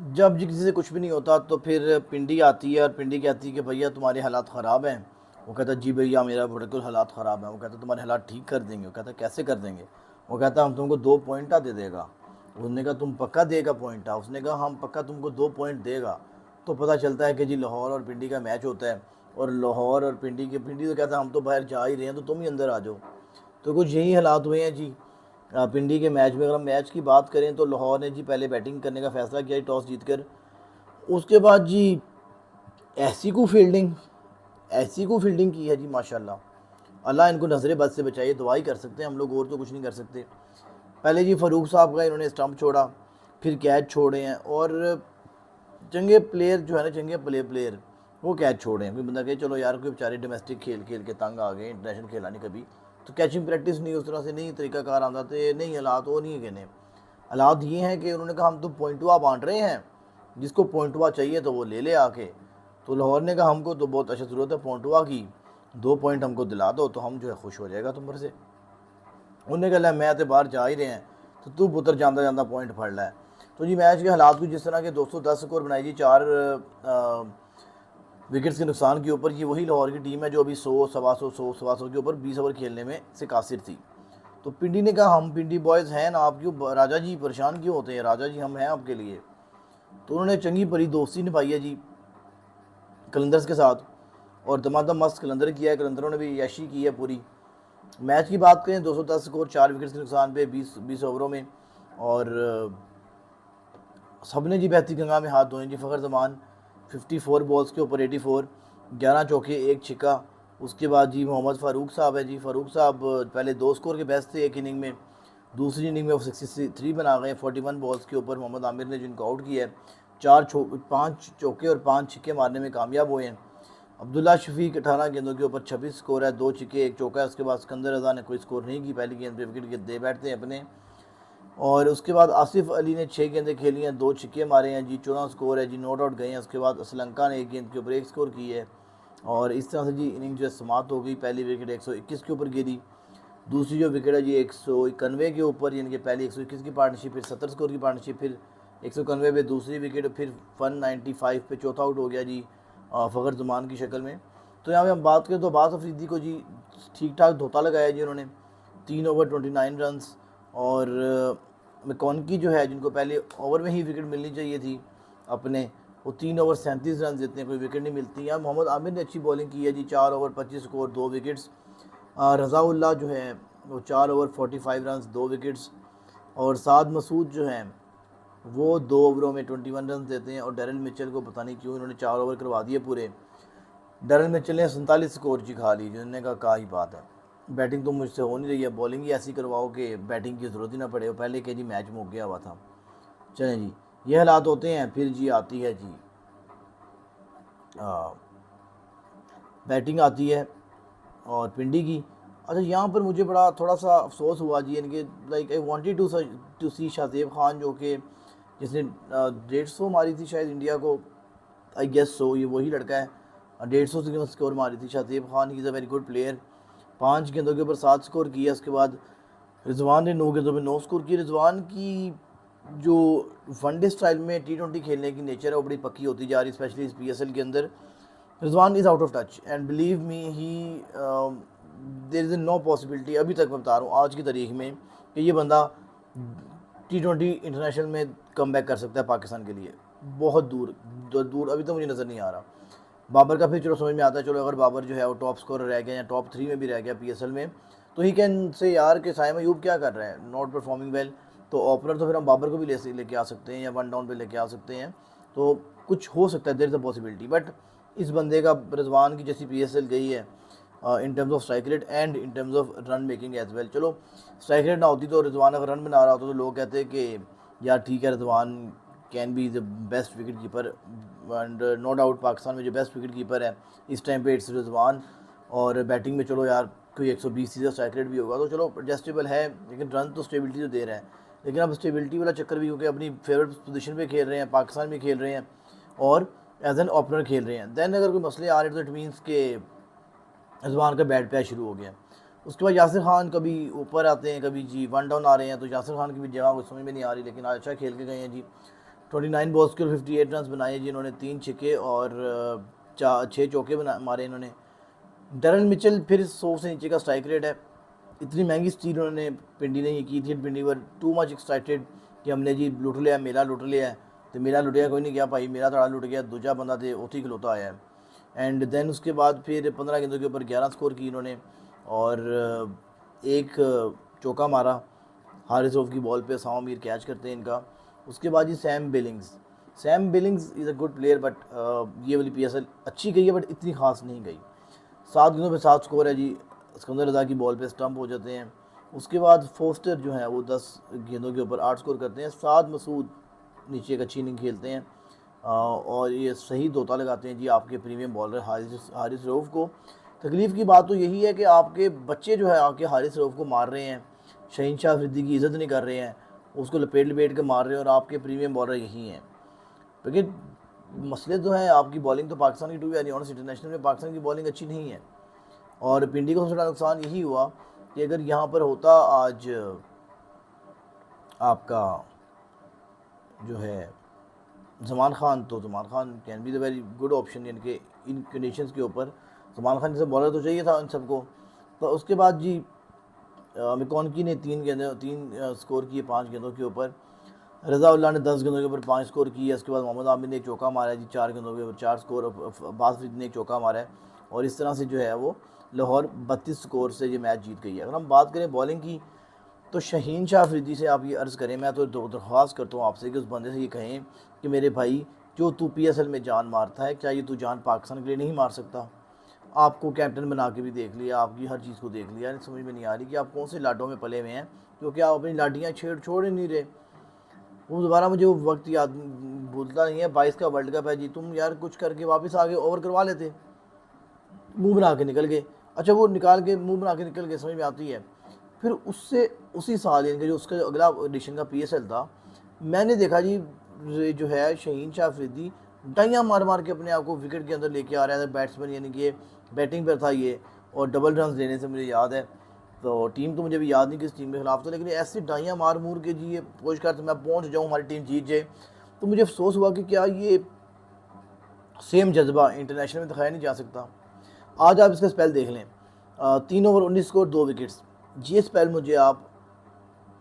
जब जी किसी से कुछ भी नहीं होता तो फिर पिंडी आती है और पिंडी कहती है कि भैया तुम्हारे हालात ख़राब हैं। वो कहता है जी भैया मेरा बिल्कुल हालात ख़राब हैं। वो कहता है तुम्हारे हालात ठीक कर देंगे। वो कहता है कैसे कर देंगे। वो कहता है हम तुमको 2 पॉइंट दे देगा। उसने कहा तुम पक्का देगा पॉइंट। उसने कहा हम पक्का तुमको 2 पॉइंट देगा। तो पता चलता है कि जी लाहौर और पिंडी का मैच होता है और लाहौर और पिंडी तो कहता है हम तो बाहर जा ही रहे हैं तो तुम ही अंदर आ जाओ। तो कुछ यही हालात हुए हैं जी। पिंडी के मैच में अगर हम मैच की बात करें तो लाहौर ने जी पहले बैटिंग करने का फैसला किया टॉस जीतकर। उसके बाद जी ऐसी को फील्डिंग ऐसी को फील्डिंग की है जी माशाल्लाह। अल्लाह इनको नजर बद से बचाइए। दुआ ही कर सकते हैं हम लोग और तो कुछ नहीं कर सकते। पहले जी फ़ारूक साहब का इन्होंने स्टंप छोड़ा, फिर कैच छोड़े हैं और चंगे प्लेयर जो है ना चंगे प्लेयर वो कैच छोड़े हैं। कोई बंदा कहे चलो यार कोई बेचारे डोमेस्टिक खेल खेल के तंग आ गए, इंटरनेशनल खेला नहीं कभी, तो कैचिंग प्रैक्टिस नहीं उस तरह से नहीं तरीकाकार आता तो नहीं हालात वो नहीं कहने। हालात ये हैं कि उन्होंने कहा हम तो पॉइंटवा बांट रहे हैं, जिसको पॉइंटवा चाहिए तो वो ले ले आके। तो लाहौर ने कहा हमको तो बहुत अच्छा ज़रूरत है पॉइंटवा की, 2 पॉइंट हमको दिला दो तो हम जो है खुश हो जाएगा तुम पर से। उन्हें कहा मैं तो बाहर जा ही रहे हैं तो तू पुत्र जाता जाता पॉइंट फड़ ला है। तो जी मैच के हालात भी जिस तरह के 210 स्कोर बनाई जी 4 विकेट्स के नुकसान के ऊपर। ये वही लाहौर की टीम है जो अभी 100 सवा 100 के ऊपर 20 ओवर खेलने में से कासिर थी। तो पिंडी ने कहा हम पिंडी बॉयज़ हैं ना, आप क्यों राजा जी परेशान क्यों होते हैं, राजा जी हम हैं आपके लिए। तो उन्होंने चंगी परी दोस्ती निभाई है जी कलंदर्स के साथ और दमादम मस्त कलंदर किया है। कलंदरों ने भी यशी की है पूरी। मैच की बात करें 210 स्कोर 4 विकेट्स के नुकसान पे 20 ओवरों में। और सब ने जी बहती गंगा में हाथ धोए जी। फ़खर जमान 54 बॉल्स के ऊपर 84, 11 चौके 1 छिक्का। उसके बाद जी मोहम्मद फ़ारूक साहब है जी। फ़ारूक साहब पहले 2 स्कोर के बेस्ट थे एक इनिंग में, दूसरी इनिंग में वो 63 बना गए 41 बॉल्स के ऊपर। मोहम्मद आमिर ने जिनको आउट किया है, 5 चौके और 5 छिक्के मारने में कामयाब हुए हैं। अब्दुल्ला शफीक 18 गेंदों के ऊपर 26 स्कोर है, 2 छिक्के 1 चौका है। उसके बाद सिकंदर रजा ने कोई स्कोर नहीं की, पहली गेंद पे विकेट के दे बैठते हैं अपने। और उसके बाद आसिफ अली ने 6 गेंदें खेली हैं, 2 छिक्के मारे हैं जी, 14 स्कोर है जी, नॉट आउट गए हैं। उसके बाद श्रीलंका ने 1 गेंद के ऊपर 1 स्कोर की है। और इस तरह से जी इनिंग जो है समाप्त हो गई। पहली विकेट 121 के ऊपर गिरी, दूसरी जो विकेट है जी 191 के ऊपर, यानी कि पहली 121 की पार्टनरशिप, फिर 70 स्कोर की पार्टनरशिप, फिर 191 पे दूसरी विकेट, फिर 195 पे चौथा आउट हो गया जी फ़खर जमान की शक्ल में। तो यहाँ पे हम बात करें तो अब्बास अफरीदी को जी ठीक ठाक धोता लगाया जी उन्होंने, 3 ओवर 29 रन्स। और मैकॉनकी जो है जिनको पहले ओवर में ही विकेट मिलनी चाहिए थी अपने, वो 3 ओवर 37 रन देते हैं, कोई विकेट नहीं मिलती। यहाँ मोहम्मद आमिर ने अच्छी बॉलिंग की है जी, 4 ओवर 25 स्कोर 2 विकेट्स। रज़ाउल्लाह जो है वो 4 ओवर 45 रन 2 विकेट्स। और साद मसूद जो हैं वो 2 ओवरों में 21 रन देते हैं। और डैरल मिचेल को पता नहीं क्यों इन्होंने 4 ओवर करवा दिए पूरे। डैरल मिचेल ने 47 स्कोर जी खा ली, जिन्होंने कहा ही बात है, बैटिंग तो मुझसे हो नहीं रही है, बॉलिंग ही ऐसी करवाओ कि बैटिंग की ज़रूरत ही ना पड़े। पहले के जी मैच मुक गया हुआ था। चलें जी, ये हालात होते हैं। फिर जी आती है जी बैटिंग आती है और पिंडी की। अच्छा यहाँ पर मुझे बड़ा थोड़ा सा अफसोस हुआ जी, यानी कि लाइक आई वांटेड टू सी शाहजेब खान, जो कि जिसने 150 मारी थी शायद इंडिया को, आई गेस सो, ये वही लड़का है। 150 से स्कोर मारी थी Shahzeb Khan. He is a very good player. 5 गेंदों के ऊपर 7 स्कोर किया। उसके बाद रिजवान ने 9 गेंदों में 9 स्कोर किए। रिजवान की जो वनडे स्टाइल में T20 खेलने की नेचर है वो बड़ी पक्की होती जा रही है, स्पेशली इस PSL के अंदर। Rizwan is out of touch and believe me he there is no possibility, अभी तक मैं बता रहा हूँ आज की तारीख में, कि ये बंदा T20 इंटरनेशनल में कम बैक कर सकता है पाकिस्तान के लिए। बहुत दूर दूर अभी तो मुझे नज़र नहीं आ रहा। बाबर का फिर चलो समझ में आता है, चलो अगर बाबर जो है वो टॉप स्कोर रह गया या टॉप 3 में भी रह गया PSL में, तो ही कैन से यार कि साइम अयूब क्या कर रहे हैं, नॉट परफॉर्मिंग वेल। तो ओपनर तो फिर हम बाबर को भी लेके आ सकते हैं या वन डाउन पे लेके आ सकते हैं। तो कुछ हो सकता है, there is a possibility. But इस बंदे का रिजवान की जैसी PSL गई है in terms of strike rate and in terms of run making as well. चलो स्ट्राइक रेट ना होती तो रिजवान अगर रन बना रहा होता तो लोग कहते हैं कि यार ठीक है Rizwan can be the best wicket keeper. And no doubt Pakistan में जो बेस्ट विकेट कीपर है इस टाइम पे इट्स रिजवान। और बैटिंग में चलो यार कोई 120 सीधा स्ट्राइक रेट भी होगा तो चलो एडजस्टेबल है, लेकिन रन तो स्टेबिलिटी तो दे रहा है। लेकिन अब स्टेबिलिटी वाला चक्कर भी, क्योंकि अपनी फेवरेट पोजीशन पे खेल रहे हैं, पाकिस्तान में खेल रहे हैं और एज एन ओपनर खेल रहे हैं, दैन अगर कोई मसले आ रहे हैं तो इट मीन्स के रिजवान का बैट पैच शुरू हो गया। उसके बाद यासिर खान कभी ऊपर आते हैं, कभी जी वन डाउन आ रहे हैं, तो यासिर खान की भी जगह कुछ समझ में नहीं आ रही, लेकिन आज अच्छा खेल के गए हैं जी। 29 बॉल्स के 58 रन बनाए जी इन्होंने, 3 छक्के और 6 चौके मारे इन्होंने। डैरल मिचेल फिर 100 से नीचे का स्ट्राइक रेट है। इतनी महंगी स्टील उन्होंने पिंडी ने ये की थी, पिंडी पर टू मच एक्साइटेड कि हमने जी लुट लिया, मेला लुट लिया है। तो मेरा लुट गया कोई नहीं गया भाई, मेरा थोड़ा लुट गया, दूसरा बंदा थे उठी खिलौता आया है। एंड देन उसके बाद फिर 15 गेंदों के ऊपर 11 स्कोर की इन्होंने और एक चौका मारा हारिस रऊफ की बॉल पे, साओ मीर कैच करते हैं इनका। उसके बाद जी Sam Billings is a good player, but ये वाली PSL अच्छी गई है बट इतनी खास नहीं गई। 7 गेंदों पे 7 स्कोर है जी, सिकंदर रज़ा की बॉल पे स्टंप हो जाते हैं। उसके बाद फोस्टर जो है वो 10 गेंदों के ऊपर 8 स्कोर करते हैं। साद मसूद नीचे एक अच्छी इनिंग खेलते हैं और ये सही दोता लगाते हैं जी आपके प्रीमियम बॉलर हारिस रऊफ को। तकलीफ़ की बात तो यही है कि आपके बच्चे जो है आपके हारिस रऊफ को मार रहे हैं, शहीन शाह अफरीदी की इज़्ज़त नहीं कर रहे हैं, उसको लपेट लपेट के मार रहे हैं और आपके प्रीमियम बॉलर यही हैं। क्योंकि मसले तो हैं, आपकी बॉलिंग तो पाकिस्तान की टू यानी ऑनर्स इंटरनेशनल में पाकिस्तान की बॉलिंग अच्छी नहीं है। और पिंडी को सबसे बड़ा नुकसान यही हुआ कि अगर यहाँ पर होता आज आपका जो है ज़मान खान, तो Zaman Khan can be the very good option, यानी कि इन कंडीशंस के ऊपर ज़मान खान जैसे बॉलर तो चाहिए था इन सबको। तो उसके बाद जी मिकॉनकी ने 3 स्कोर किए 5 गेंदों के ऊपर। रज़ाउल्लाह ने 10 गेंदों के ऊपर 5 स्कोर किए। उसके बाद मोहम्मद आमिर ने एक चौका मारा है जी 4 गेंदों के ऊपर 4 स्कोर, अब्बास फरीद ने एक चौका मारा है और इस तरह से जो है वो लाहौर 32 स्कोर से ये मैच जीत गई है। अगर हम बात करें बॉलिंग की तो शहीन शाह अफरीदी से आप ये अर्ज़ करें, मैं तो दरख्वास्त करता हूँ आपसे कि उस बंदे से ये कहें कि मेरे भाई जो तू PSL में जान मारता है, क्या ये तू जान पाकिस्तान के लिए नहीं मार सकता? आपको कैप्टन बना के भी देख लिया, आपकी हर चीज़ को देख लिया, समझ में नहीं आ रही कि आप कौन से लाडों में पले हुए हैं, क्योंकि आप अपनी लाडियाँ छोड़ ही नहीं रहे। वो दोबारा मुझे वो वक्त याद भूलता नहीं है, 22 का वर्ल्ड कप है जी, तुम यार कुछ करके वापस आगे ओवर करवा लेते, मुंह बना के निकल गए। अच्छा वो निकाल के मुंह बना के निकल गए, समझ में आती है। फिर उससे उसी साल यानी कि जो उसका अगला एडिशन का PSL था, मैंने देखा जी जो है शहीन शाह अफरीदी डाइयाँ मार मार के अपने आप को विकेट के अंदर लेके आ रहा था, बैट्समैन यानी कि बैटिंग पर था ये, और डबल रन लेने से मुझे याद है। तो टीम तो मुझे भी याद नहीं किस टीम के खिलाफ था, लेकिन ऐसी डाइयाँ मार मूर के जी ये कोशिश करते मैं पहुँच जाऊँ, हमारी टीम जीत जाए। तो मुझे अफसोस हुआ कि क्या ये सेम जज्बा इंटरनेशनल में दिखाया नहीं जा सकता। आज आप इसका स्पेल देख लें, 3 ओवर 19 स्कोर 2 विकेट्स। ये स्पेल मुझे आप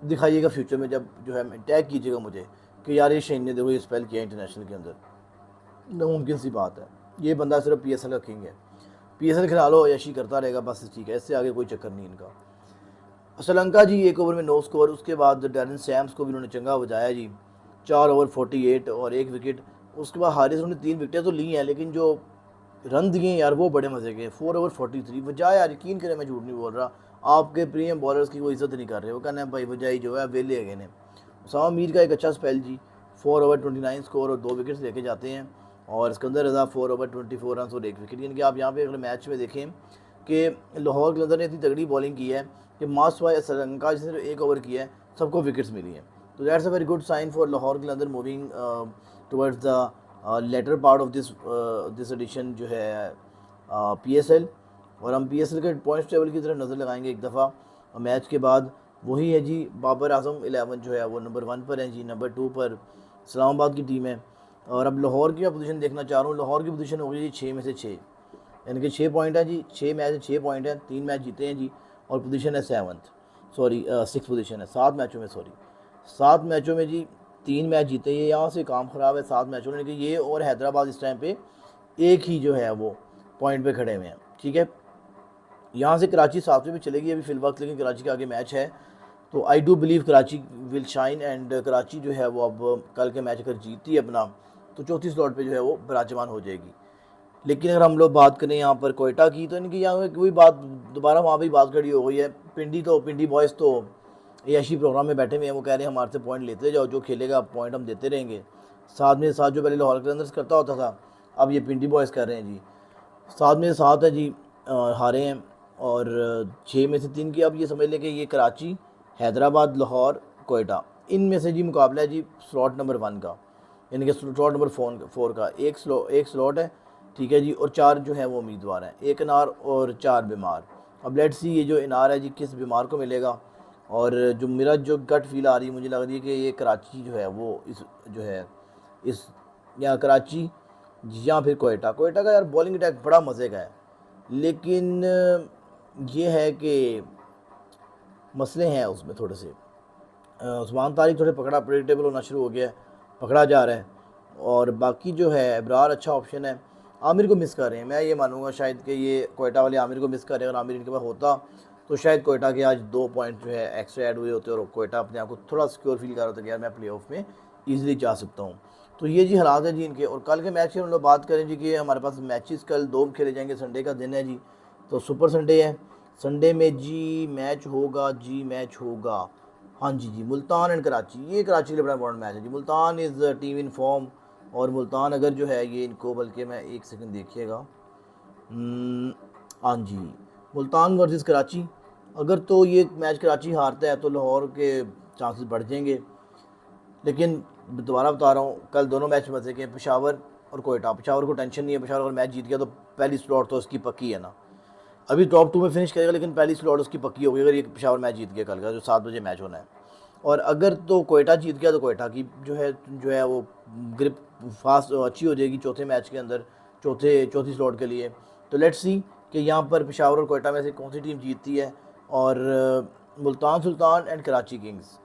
दिखाइएगा फ्यूचर में, जब जो है टैग कीजिएगा मुझे कि यार ये शहीन ने देखो ये स्पेल किया इंटरनेशनल के अंदर। नामुमकिन सी बात है, ये बंदा सिर्फ PSL का किंग है, PSL खिला लो यशी करता रहेगा बस, ठीक है, इससे आगे कोई चक्कर नहीं इनका। श्रीलंका जी 1 ओवर में 9 स्कोर। उसके बाद डैरन सैम्स को भी उन्होंने चंगा बजाया जी, 4 ओवर 48 और 1 विकेट। उसके बाद हारिस ने 3 विकेटें तो ली हैं, लेकिन जो रन दिए यार वो बड़े मज़े के, 4 ओवर 43 वजह यार, यकीन करें मैं झूठ नहीं बोल रहा, आपके प्रीमियम बॉलर्स की कोई इज्जत नहीं कर रहे, वो कहना है भाई वजह जो है वेले गए ने। उसामा मीर का एक अच्छा स्पेल जी, 4 ओवर 29 स्कोर और 2 विकेट्स लेके जाते हैं। और सिकंदर रज़ा 4 ओवर 24 रन और 1 विकेट। यानी कि आप यहाँ पे अगले मैच में देखें कि लाहौर कलंदर ने इतनी तगड़ी बॉलिंग की है कि मास वाई श्रीलंका जिसने 1 ओवर किया है सबको विकेट्स मिली हैं। तो that's a very good sign for Lahore Qalandar moving towards the latter part of this edition जो है PSL। और हम PSL के पॉइंट्स टेबल की तरफ नज़र लगाएंगे एक दफ़ा मैच के बाद। वही है जी, बाबर आजम 11 जो है वो नंबर 1 पर है जी, नंबर 2 पर इस्लामाबाद की टीम है। और अब लाहौर की मैं पोजीशन देखना चाह रहा हूँ। लाहौर की पोजीशन हो गई जी 6 में से 6, यानी कि 6 पॉइंट है जी, 6 मैच है 6 पॉइंट है, 3 मैच जीते हैं जी, और पोजीशन है 6 पोजीशन है 7 मैचों में, 7 मैचों में जी 3 मैच जीते। ये यहाँ से काम ख़राब है 7 मैचों में, लेकिन ये और हैदराबाद इस टाइम पे एक ही जो है वो पॉइंट पे खड़े हुए हैं, ठीक है। यहाँ से कराची 7वें पे चलेगी अभी फिल वक्त, लेकिन कराची का आगे मैच है, तो I do believe Karachi will shine. And Karachi जो है वो अब कल के मैच अगर जीती है अपना, तो चौथी स्लॉट पे जो है वो विराजमान हो जाएगी। लेकिन अगर हम लोग बात करें यहाँ पर कोयटा की, तो इनकी यहाँ कोई बात दोबारा वहाँ भी बात खड़ी हो गई है। पिंडी बॉयज़ तो ऐशी प्रोग्राम में बैठे हुए हैं, वो कह रहे हैं हमारे से पॉइंट लेते जाओ, जो खेलेगा पॉइंट हम देते रहेंगे। साथ में साथ जो पहले लाहौर के अंदर करता होता था, अब ये पिंडी बॉयज़ कर रहे हैं जी। 7 है जी, हारे हैं, और 6 में से 3 की। अब ये समझ लें कि ये कराची, हैदराबाद, लाहौर, कोयटा, इनमें से जी मुकाबला है जी स्लॉट नंबर 1 का, यानी कि स्लॉट नंबर 4 का। एक स्लॉट है, ठीक है जी, और 4 जो है वो उम्मीदवार हैं, 1 इनार और 4 बीमार। अब लेट्स सी ये जो इनार है जी किस बीमार को मिलेगा, और जो मेरा जो गट फील आ रही है, मुझे लग रही है कि ये कराची जो है वो इस जो है इस या कराची या फिर कोयटा। कोयटा का यार बॉलिंग अटैक बड़ा मज़े का है, लेकिन ये है कि मसले हैं उसमें थोड़े से। उस्मान तारिक थोड़े पकड़ा प्रेडिक्टेबल होना शुरू हो गया है, पकड़ा जा रहा है। और बाकी जो है एब्रार अच्छा ऑप्शन है। आमिर को मिस कर रहे हैं, मैं ये मानूंगा शायद कि ये कोयटा वाले आमिर को मिस कर रहे हैं। अगर आमिर इनके पास होता तो शायद कोयटा के आज 2 पॉइंट जो है एक्स्ट्रा ऐड हुए होते और कोयटा अपने आप को थोड़ा सिक्योर फील कर रहा था कि यार मैं प्ले ऑफ में ईजिली जा सकता हूँ। तो ये जी हालात है जी इनके। और कल के मैच की हम लोग बात करें जी कि हमारे पास मैचेस कल 2 खेले जाएंगे, संडे का दिन है जी, तो सुपर संडे है। संडे में जी मैच होगा हाँ जी, मुल्तान एंड कराची। ये कराची के लिए बड़ा इंपॉर्टेंट मैच है जी। Multan is team in form, और मुल्तान अगर जो है ये इनको, बल्कि मैं एक सेकंड देखिएगा, हाँ जी, मुल्तान वर्सेस कराची, अगर तो ये मैच कराची हारता है तो लाहौर के चांसेस बढ़ जाएंगे। लेकिन दोबारा बता रहा हूँ, कल दोनों मैच मजे के, पेशावर और कोयटा। पेशावर को टेंशन नहीं है, पेशावर अगर मैच जीत गया तो पहली स्लॉट तो उसकी पक्की है ना। अभी टॉप 2 में फिनिश करेगा, लेकिन पहली स्लॉट उसकी पक्की होगी अगर ये पेशावर मैच जीत गया कल का, जो 7 बजे मैच होना है। और अगर तो कोयटा जीत गया तो कोयटा की जो है वो ग्रिप फास्ट अच्छी हो जाएगी चौथे मैच के अंदर, चौथी स्लॉट के लिए। तो लेट्स सी कि यहाँ पर पेशावर और कोयटा में से कौन सी टीम जीतती है। और Multan sultan and Karachi Kings,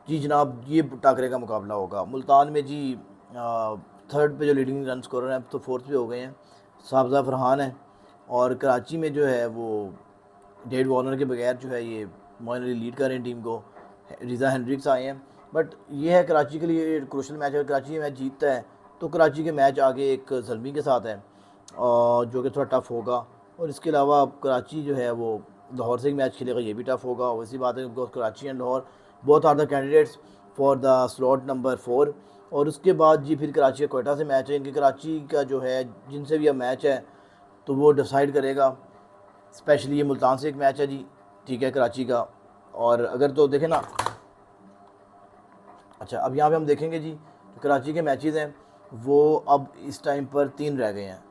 जी जनाब, ये टाकरे का मुकाबला होगा। मुल्तान में जी थर्ड पे जो लीडिंग रन स्कोरर हैं तो फोर्थ पे हो गए हैं, साहबजा फरहान है। और कराची में जो है वो डेड वॉर्नर के बगैर जो है ये मोइन अली लीड कर रहे हैं टीम को, रिज़ा हेंड्रिक्स आए हैं। बट ये है कराची के लिए क्रूशल मैच है। अगर कराची मैच जीतता है तो कराची के मैच आगे एक ज़ल्मी के साथ है, और जो कि थोड़ा टफ होगा। और इसके अलावा कराची जो है वो लाहौर से एक मैच खेलेगा, ये भी टफ होगा। वैसी बात है, because Karachi and Lahore both are the candidates for the slot number 4। और उसके बाद जी फिर कराची कोयटा से मैच है। इनके कराची का जो है जिनसे भी अब मैच है तो वो डिसाइड करेगा। स्पेशली ये मुल्तान से एक मैच है जी, ठीक है, कराची का। और अगर तो देखें ना, अच्छा अब यहाँ पे हम देखेंगे जी, जो कराची के मैचेस हैं वो अब इस टाइम पर 3 रह गए हैं,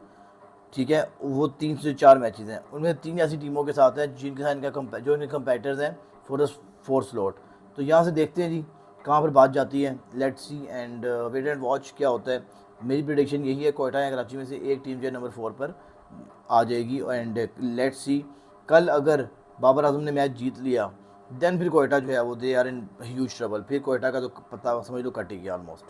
ठीक है। वो 3 से 4 मैचेस हैं, उनमें 3 ऐसी टीमों के साथ हैं जिनके साथ जो इनके कंपेटर्स हैं फॉर द 4th स्लॉट। तो यहाँ से देखते हैं जी कहाँ पर बात जाती है। Let's see and wait and watch क्या होता है। मेरी प्रेडिक्शन यही है, कोयटा या कराची में से एक टीम जो है नंबर 4 पर आ जाएगी। एंड लेट्स सी, कल अगर बाबर आजम ने मैच जीत लिया देन फिर कोयटा जो है वो they are in huge trouble. फिर कोयटा का तो पता समझ लो कट ही गया ऑलमोस्ट।